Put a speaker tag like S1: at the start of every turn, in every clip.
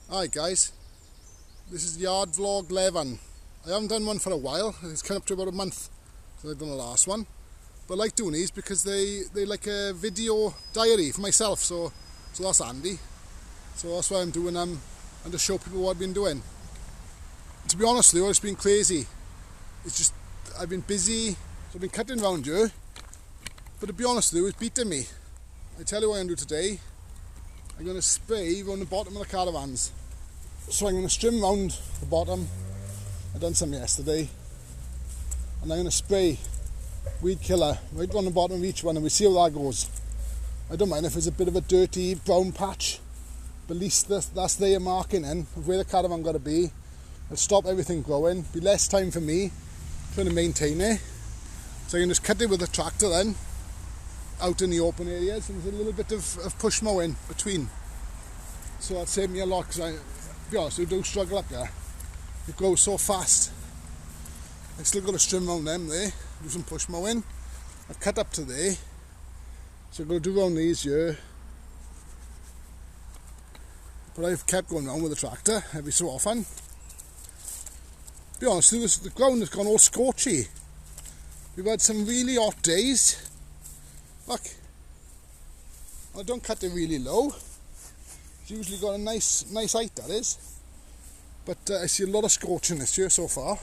S1: Hi guys, this is Yard Vlog 11. I haven't done one for a while. It's come up to about a month since I've done the last one. But I like doing these because they like a video diary for myself, so that's handy. So that's why I'm doing them, and to show people what I've been doing. To be honest with you, it's been crazy. It's just, I've been busy, so I've been cutting around here. But to be honest with you, it's beating me. I tell you what I'm going to do today. I'm going to spray around the bottom of the caravans. So I'm going to strim round the bottom. I done some yesterday. And I'm going to spray Weedkiller right on the bottom of each one, and we see how that goes. I don't mind if it's a bit of a dirty brown patch, but at least that's their marking in of where the caravan got to be. It'll stop everything growing, be less time for me trying to maintain it. So I can just cut it with the tractor then, out in the open areas, and there's a little bit of push mowing between. So that saved me a lot, because to be honest, I do struggle up there. It grows so fast. I still got to trim around them there, do some push mowing. I've cut up to there, so I'm going to do around these here. But I've kept going around with the tractor every so often. To be honest, the ground has gone all scorchy. We've had some really hot days. Look, I don't cut it really low. It's usually got a nice height, that is. But I see a lot of scorching this year so far.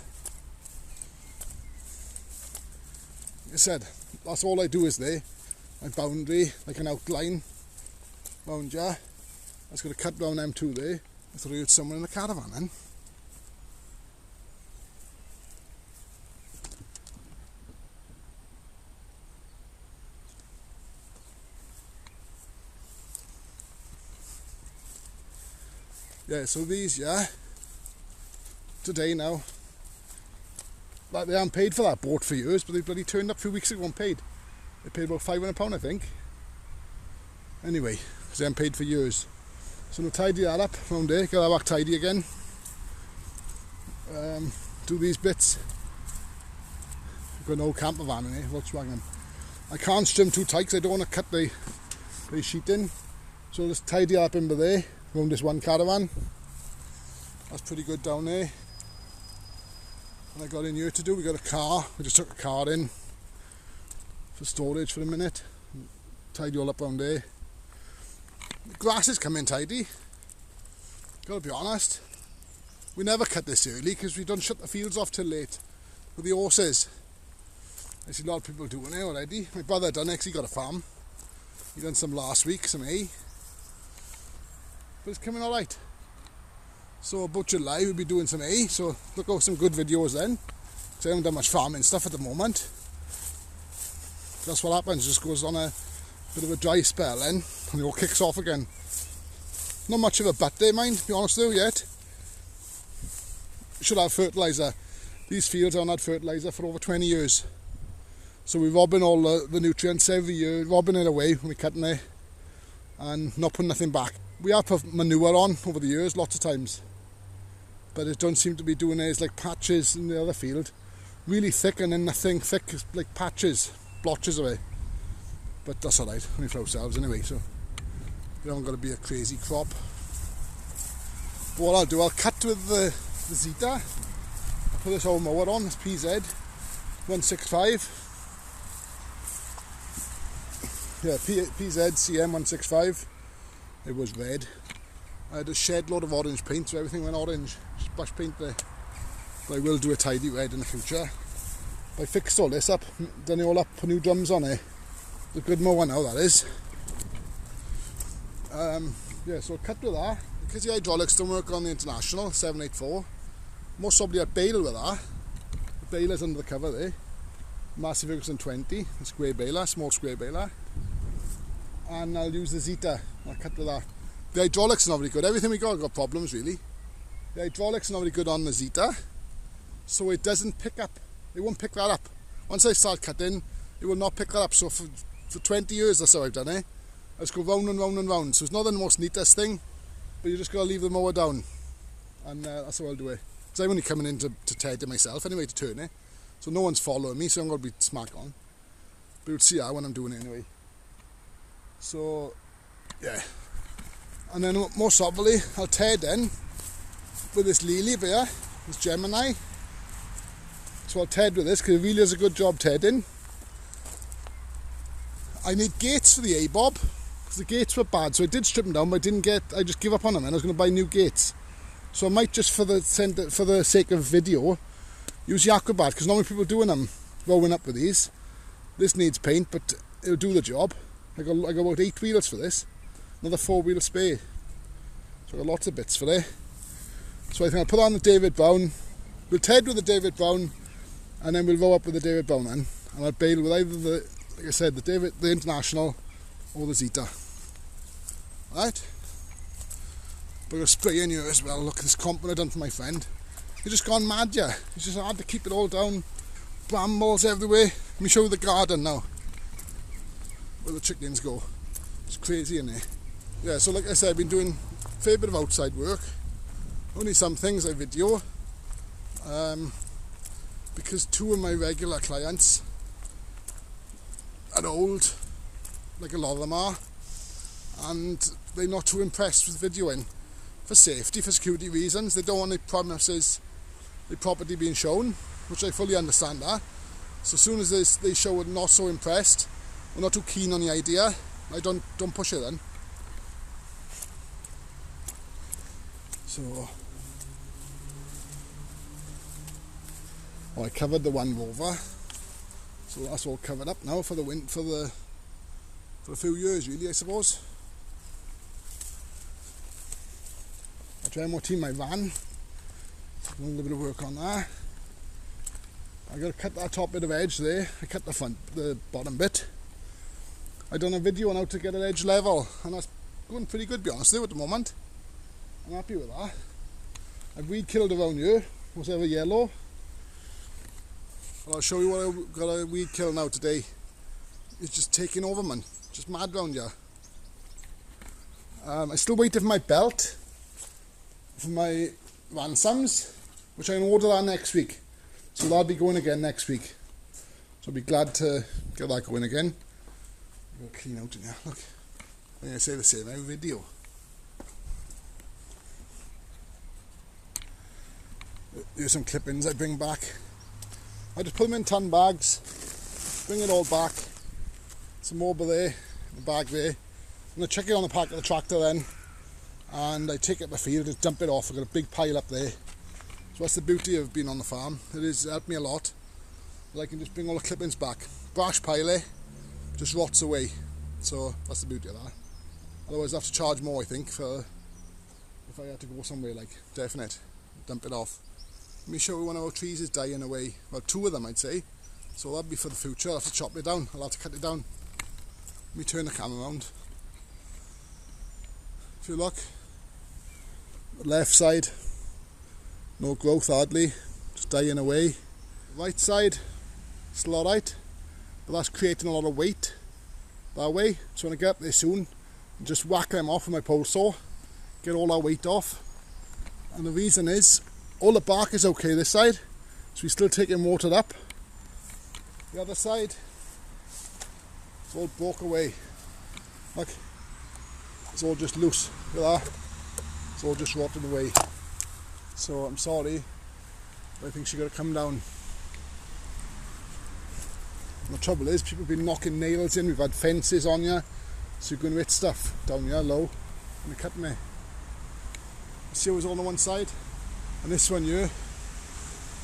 S1: Like I said, that's all I do is there. My boundary, like an outline round here. I was going to cut down them two there. I thought I heard someone in the caravan then. Yeah, so these, today now, like they haven't paid for that boat for years, but they bloody turned up a few weeks ago and paid. They paid about £500, I think. Anyway, because they haven't paid for years. So we'll tidy that up round there, get that back tidy again. Do these bits. I've got an old camper van in here, Volkswagen. I can't trim too tight because I don't want to cut the sheet in. So I'll just tidy that up in there. Around this one caravan. That's pretty good down there. And I got in here to do, we got a car. We just took a car in for storage for a minute. Tidy all up around there. The grass is coming tidy. Gotta be honest. We never cut this early because we don't shut the fields off till late with the horses. I see a lot of people doing it already. My brother done it because he got a farm. He done some last week, some hay. But it's coming alright. So about July we'll be doing some hay, so look out some good videos then. Because I haven't done much farming stuff at the moment. That's what happens, just goes on a bit of a dry spell then, and it all kicks off again. Not much of a butt day, mind, to be honest though, yet. Should have fertilizer. These fields haven't had fertilizer for over 20 years. So we're robbing all the nutrients every year, robbing it away when we're cutting it, and not putting nothing back. We have put manure on over the years, lots of times, but it don't seem to be doing it. It's like patches in the other field, really thick, and then nothing thick, like patches, blotches away. But that's alright, only for ourselves anyway, so we haven't got to be a crazy crop. But what I'll do, I'll cut with the Zeta. I'll put this old mower on, this PZ 165. Yeah, PZ CM 165. It was red. I had a shed load of orange paint, so everything went orange. Splash paint there. But I will do a tidy red in the future. I fixed all this up, done it all up, put new drums on it. It's a good mower now, that is. Yeah, so I'll cut with that. Because the hydraulics don't work on the International 784, most probably a bale with that. The baler's under the cover there. Massey Ferguson 20, a square baler, small square baler. And I'll use the Zeta. I'll cut with that. The hydraulics are not very good. Everything we got problems really. The hydraulics are not very good on the Zeta, so it doesn't pick up. It won't pick that up. Once I start cutting, it will not pick that up. So for 20 years that's how I've done it. I just go round and round and round. So it's not the most neatest thing, but you just got to leave the mower down, and that's how I'll do it. Because I'm only coming in to tear it myself anyway, to turn it. So no one's following me, so I'm going to be smack on. But you'll see that when I'm doing it anyway. So, yeah. And then most obviously I'll ted in with this lily here, this Gemini. So I'll ted with this because it really does a good job tedding. I need gates for the A-bob because the gates were bad, so I did strip them down, but I just give up on them and I was going to buy new gates. So I might just for the sake of video use the Acrobat, because normally people doing them rolling up with these. This needs paint, but it'll do the job. I got about 8 wheels for this, another 4 wheel spare. So I got lots of bits for it. So I think I'll put on the David Brown. We'll ted with the David Brown, and then we'll roll up with the David Brown then. And I'll bail with either the, like I said, the International or the Zeta. Right? But I'll spray in here as well. Look at this compound I done for my friend. He's just gone mad, yeah. He's just hard to keep it all down. Brambles everywhere. Let me show you the garden now, where the chickens go. It's crazy in there. Yeah, so like I said, I've been doing a fair bit of outside work. Only some things I video. Because 2 of my regular clients are old, like a lot of them are, and they're not too impressed with videoing. For safety, for security reasons, they don't want any promises, the property being shown, which I fully understand that. So as soon as they show we're not so impressed, we're not too keen on the idea, I don't push it then. So, I covered the one rover, so that's all covered up now for a few years really, I suppose. I try and MOT my van, a little bit of work on that. I got to cut that top bit of edge there. I cut the bottom bit. I done a video on how to get an edge level, and that's going pretty good, to be honest with you, at the moment. I'm happy with that. I've weed killed around here, whatever yellow. Well, I'll show you what I got a weed kill now today. It's just taking over, man. Just mad round here. I still waiting for my belt for my ransoms, which I can order that next week. So that'll be going again next week. So I'll be glad to get that going again. We'll clean out in here. Look, I'm going to say the same every video. Here's some clippings I bring back. I just put them in ton bags, bring it all back. Some more over there, the bag there. I'm going to chuck it on the back of the tractor then, and I take it to the field and dump it off. I've got a big pile up there. So that's the beauty of being on the farm. It has helped me a lot. I can just bring all the clippings back. Brash pile just rots away. So that's the beauty of that. Otherwise I'd have to charge more, I think, for if I had to go somewhere like definite, dump it off. Let me show you one of our trees is dying away. Well, 2 of them I'd say. So that'd be for the future. I'll have to chop it down. I'll have to cut it down. Let me turn the camera around. If you look, the left side, no growth hardly, just dying away. Right side, still alright, but that's creating a lot of weight that way. So when I get up there soon, and just whack them off with my pole saw, get all that weight off. And the reason is, all the bark is okay this side, so we're still taking watered up. The other side, it's all broke away. Look, it's all just loose. Look at that. It's all just rotted away. So I'm sorry, but I think she's got to come down. And the trouble is, people have been knocking nails in. We've had fences on here, so you're going to hit stuff down here low, and they're cutting it. See how it's all on one side, and this one here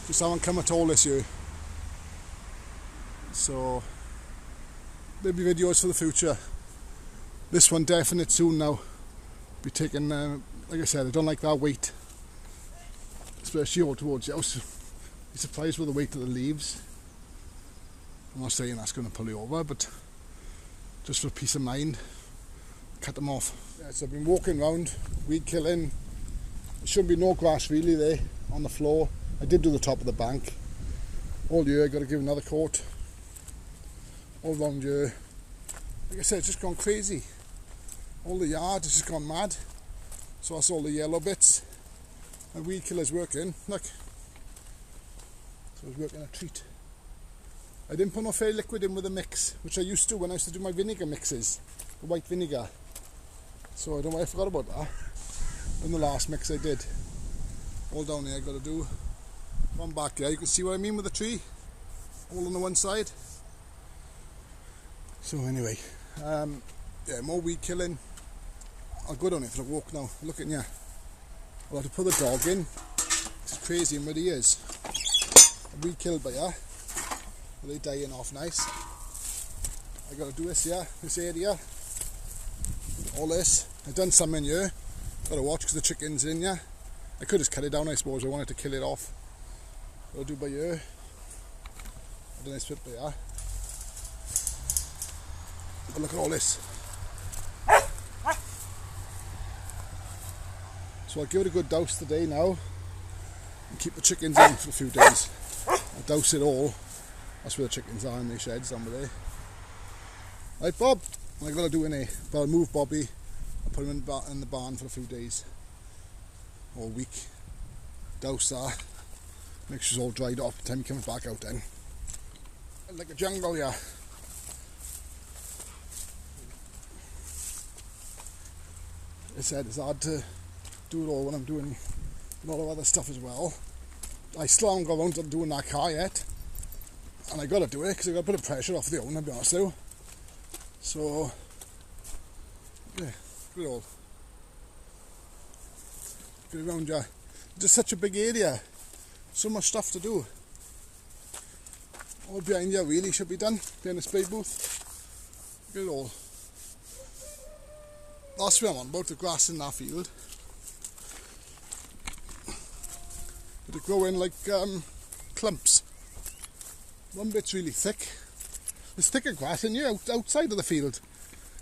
S1: just haven't come at all this year. So there'll be videos for the future. This one definite soon now. Be taking, like I said, I don't like that weight, especially all towards the house. Be surprised with the weight of the leaves. I'm not saying that's going to pull you over, but just for peace of mind, cut them off. Yeah, so I've been walking around, weed killing. There shouldn't be no grass really there on the floor. I did do the top of the bank. All year I got to give another coat. All round here. Like I said, it's just gone crazy. All the yard has just gone mad. So that's all the yellow bits. And Weedkiller's working. Look. So it's working a treat. I didn't put no fair liquid in with the mix, which I used to when I used to do my vinegar mixes. The white vinegar. So I don't know why I forgot about that. In the last mix I did. All down here I got to do. One back here, you can see what I mean with the tree. All on the one side. So anyway, yeah, more weed killing. I'll go down here for a walk now. Look at here. I'll have to put the dog in. It's crazy where he is. Weed killed by here. They're dying off nice. I got to do this here, this area. All this. I've done some in here. Got to watch because the chicken's in here. I could just cut it down, I suppose. I wanted to kill it off. Got to do by here. I've done this bit by here. But look at all this. So I'll give it a good douse today now and keep the chickens in for a few days. I'll douse it all. That's where the chickens are in the sheds down there. Right, Bob, what am I going to do in here? But I'll move Bobby and put him in the barn for a few days or a week. Douse that. Make sure it's all dried off by the time he comes back out then. Like a jungle here. I said it's hard to do it all when I'm doing a lot of other stuff as well. I still haven't got around to doing that car yet, and I got to do it because I got to put the pressure off the owner, to be honest with you. So yeah, good all. Get around here. Just such a big area, so much stuff to do. All behind here really should be done, behind the spray booth. Get it all. That's what I'm on about, the grass in that field. It'll grow in like clumps. One bit's really thick. There's thicker grass in here outside of the field.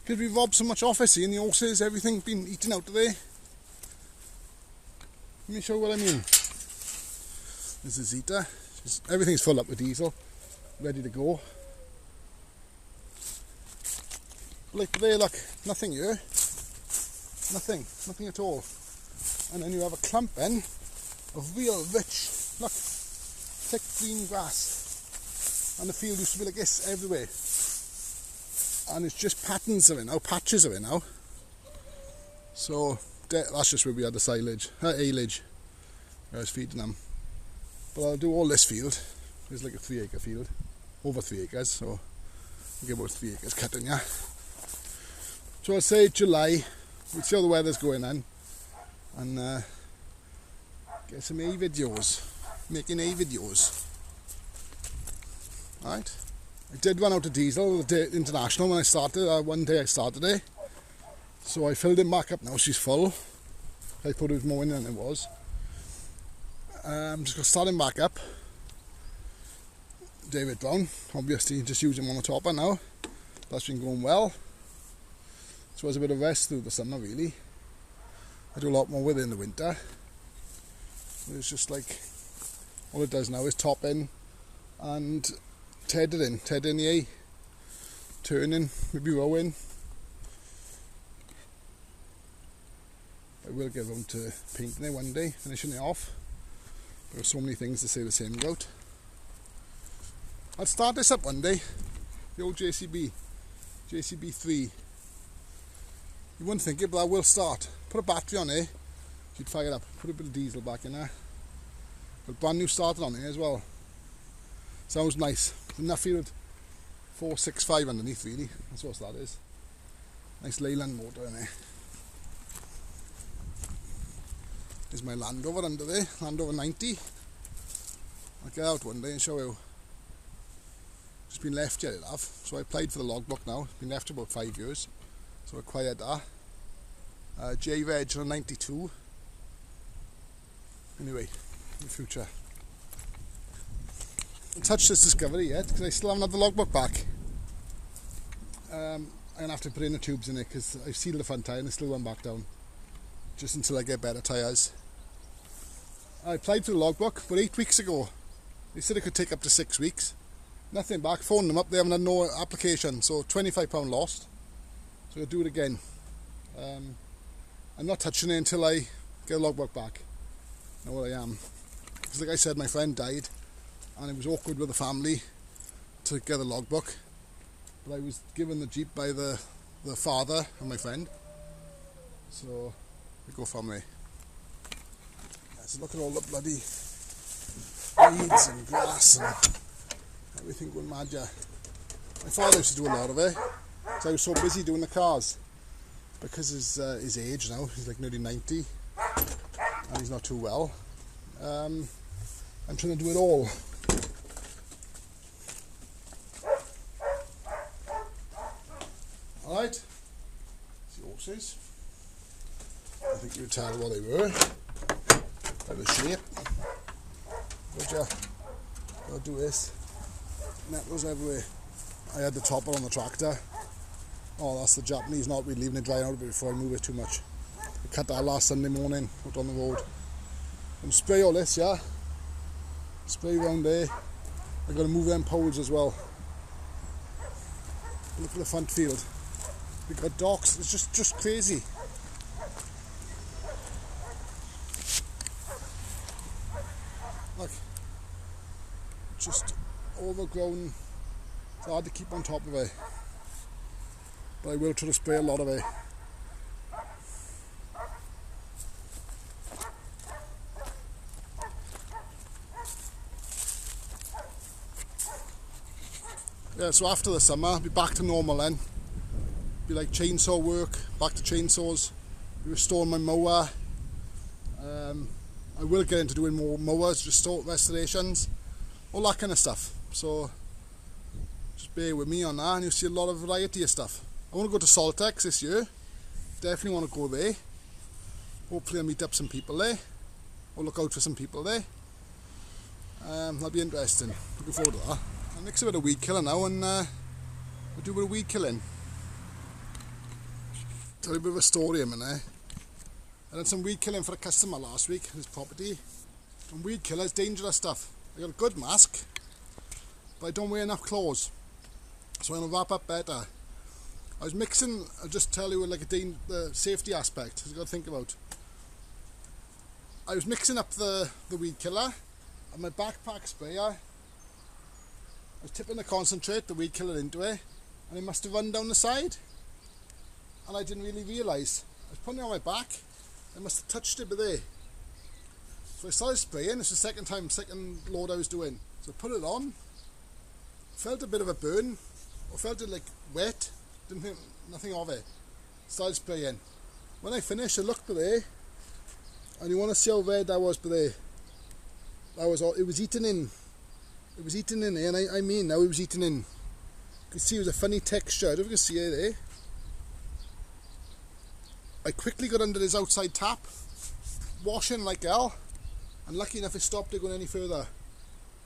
S1: Because we've robbed so much off, I see, and the horses, everything been eaten out of there. Let me show you what I mean. This is Litre. Everything's full up with diesel, ready to go. Like there, look, nothing here. Nothing at all. And then you have a clump then of real rich, look, thick green grass. And the field used to be like this everywhere. And it's just patches of it now. So that's just where we had the silage, haylage. I was feeding them. But I'll do all this field. It's like a 3 acre field, over 3 acres. So I'll get about 3 acres cut in, yeah. So I'll say July. We'll see how the weather's going then, and get some A videos, making A videos. Alright, I did run out of diesel, the International, when I started, one day I started it, so I filled it back up now, she's full. I thought it was more in than it was. I'm just going to start him back up. David Brown, obviously just using him on the topper now, that's been going well. So it was a bit of rest through the summer really. I do a lot more with it in the winter. It's just like, all it does now is top in and ted in the A, turning, maybe rowing. I will get around to painting it one day, finishing it off. There are so many things to say the same about. I'll start this up one day, the old JCB 3. You wouldn't think it, but I will start. Put a battery on it, you'd fire it up. Put a bit of diesel back in there. But brand new starter on it as well. Sounds nice. In that field, 465 underneath really. That's what that is. Nice Leyland motor in there. There's my Land Rover under there, Land Rover 90. I'll get out one day and show you. It's been left yet, it have. So I applied for the logbook now. It's been left about 5 years. So I acquired that. J-Veg on 92. Anyway, in the future. I haven't touched this Discovery yet because I still haven't had the logbook back. I'm going to have to put in the tubes in it because I've sealed the front tyre and it still went back down. Just until I get better tyres. I applied for the logbook about 8 weeks ago. They said it could take up to 6 weeks. Nothing back. Phoned them up, they haven't had no application. So £25 lost. So I'll do it again. I'm not touching it until I get a logbook back. Know what I am. Because like I said, my friend died and it was awkward with the family to get a logbook. But I was given the Jeep by the father of my friend. So we go from there. So look at all the bloody weeds and grass and everything going mad, yeah. My father used to do a lot of it, so I was so busy doing the cars. Because his age now, he's like nearly 90, and he's not too well. I'm trying to do it all. Alright, see horses. I think you could tell what they were. By the shape. But yeah, I'll do this. Net goes everywhere. I had the topper on the tractor. Oh, that's the Japanese not really leaving it dry out a bit before I move it too much. I cut that last Sunday morning, out on the road. And spray all this, yeah? Spray around there. I've got to move them poles as well. Look at the front field. We've got docks, it's just crazy. Look. Just overgrown. It's hard to keep on top of it. But I will try to spray a lot of it. Yeah, so after the summer, I'll be back to normal then. Be like chainsaw work, back to chainsaws, restore my mower. I will get into doing more mowers, restore restorations, all that kind of stuff. So just bear with me on that, and you'll see a lot of variety of stuff. I want to go to Saltex this year. Definitely want to go there. Hopefully I'll meet up some people there. Or look out for some people there. That'll be interesting. Looking forward to that. I'll mix a bit of weed killer now and we'll do a bit of weed killing. Tell you a bit of a story in a minute. I did some weed killing for a customer last week on his property. And weed killer is dangerous stuff. I got a good mask, but I don't wear enough clothes. So I'm going to wrap up better. I was mixing, I'll just tell you like the safety aspect you've got to think about. I was mixing up the weed killer and my backpack sprayer. I was tipping the concentrate, the weed killer into it, and it must have run down the side. And I didn't really realise. I was putting it on my back, I must have touched it by there. So I started spraying, this is the second load I was doing. So I put it on, felt a bit of a burn, or felt it like wet. Didn't think nothing of it. Started spraying. When I finished, I looked by there, and you want to see how red that was by there. That was all. It was eaten in. It was eaten in there, and I mean now it was eaten in. You can see it was a funny texture. I don't know if you can see it there. I quickly got under this outside tap, washing like hell, and lucky enough it stopped it going any further.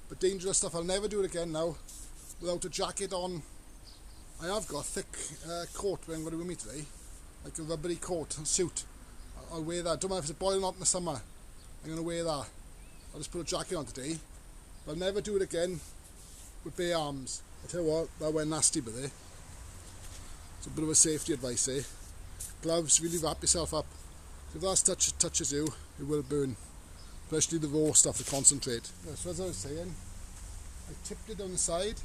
S1: But dangerous stuff. I'll never do it again now without a jacket on. I have got a thick coat when I'm going to with me today, like a rubbery coat, a suit. I'll wear that. Don't matter if it's boiling hot in the summer, I'm going to wear that. I'll just put a jacket on today. But I'll never do it again with bare arms. I tell you what, that went nasty by there. It's a bit of a safety advice there. Gloves, really wrap yourself up. If that touches you, it will burn. Especially the raw stuff, the concentrate. So as I was saying, I tipped it down the side.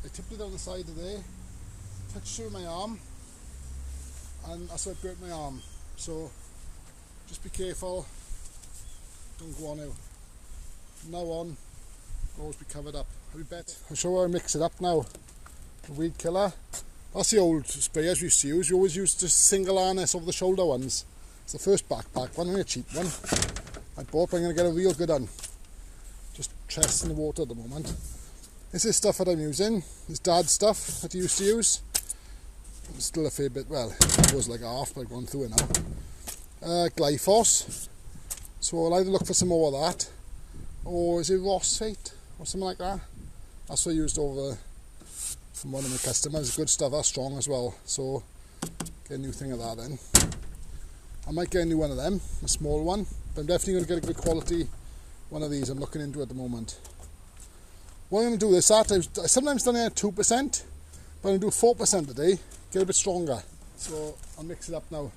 S1: I tipped it down the side of there, touched it with my arm, and that's why I burnt my arm. So just be careful, don't go on out. From now on, always be covered up. I'll show you how I mix it up now. The weed killer, that's the old sprayers we used to use. We always used just single harness over the shoulder ones. It's the first backpack one, only a cheap one. I bought, but I'm going to get a real good one. Just chest in the water at the moment. This is stuff that I'm using. It's Dad's stuff that he used to use. It's still a fair bit, well, it was like half, but I've gone through it now. Glyphosate. So I'll either look for some more of that, or is it phosphate, or something like that. That's what I used over from one of my customers. Good stuff, that's strong as well. So get a new thing of that then. I might get a new one of them, a small one, but I'm definitely going to get a good quality one of these I'm looking into at the moment. What I'm going to do is that I sometimes done it at 2%, but I'm going to do 4% today, get a bit stronger. So I'll mix it up now.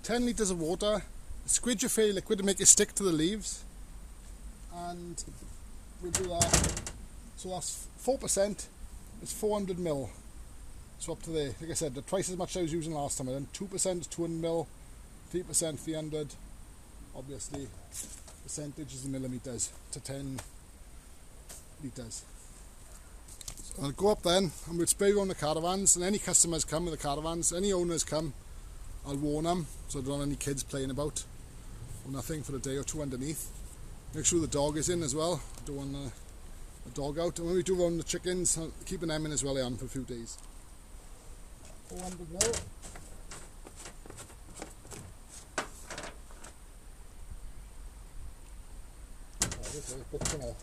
S1: 10 litres of water, squidge your fairy liquid to make it stick to the leaves, and we'll do that. So that's 4%, it's 400 ml. So up to there, like I said, the twice as much I was using last time. I done 2% 200ml, 3% 300. Obviously, percentage is in millimetres to 10 litres. So I'll go up then and we'll spray around the caravans, and any customers come with the caravans, any owners come, I'll warn them so I don't have any kids playing about or nothing for a day or two underneath. Make sure the dog is in as well. I don't want a dog out. And when we do run the chickens, keeping them in as well, I am for a few days. 400ml. Oh, this is a bit thinner.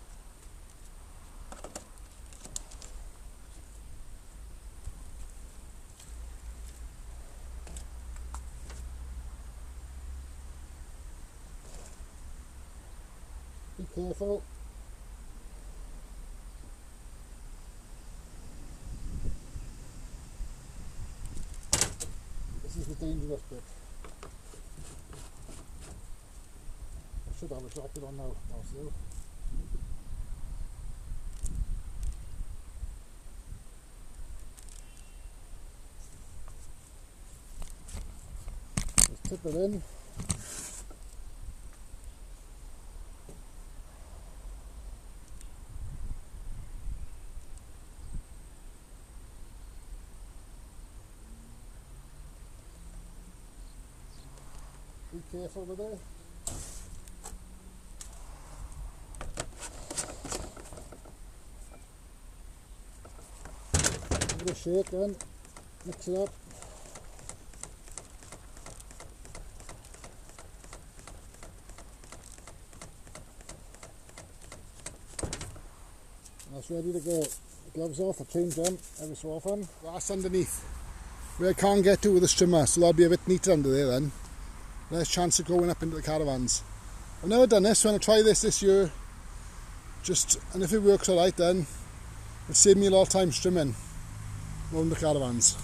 S1: Be careful. This is the dangerous bit. I should have a jacket on now, also. Just tip it in. Be careful with it. Give it a shake then, mix it up. That's ready to go. The gloves off, I change them every so often. Grass underneath, where I can't get to with the strimmer, so that'll be a bit neater under there then. Less chance of going up into the caravans. I've never done this, so I'm going to try this year. And if it works alright then, it'll save me a lot of time strimming around the caravans.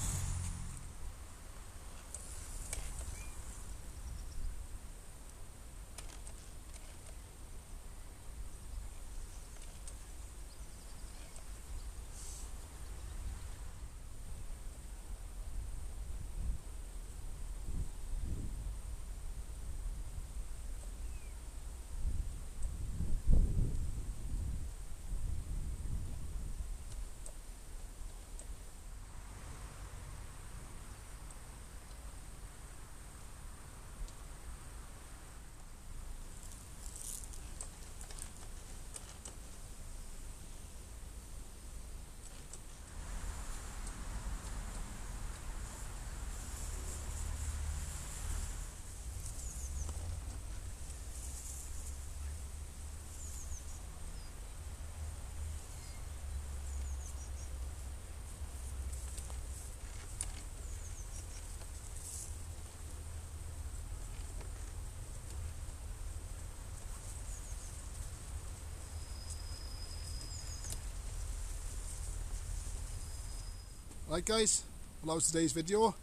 S1: Right guys, well that was today's video.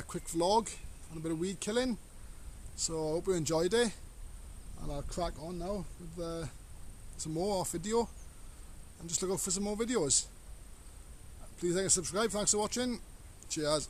S1: Quick vlog and a bit of weed killing. So I hope you enjoyed it, and I'll crack on now with some more off video and just look out for some more videos. Please like and subscribe. Thanks for watching. Cheers.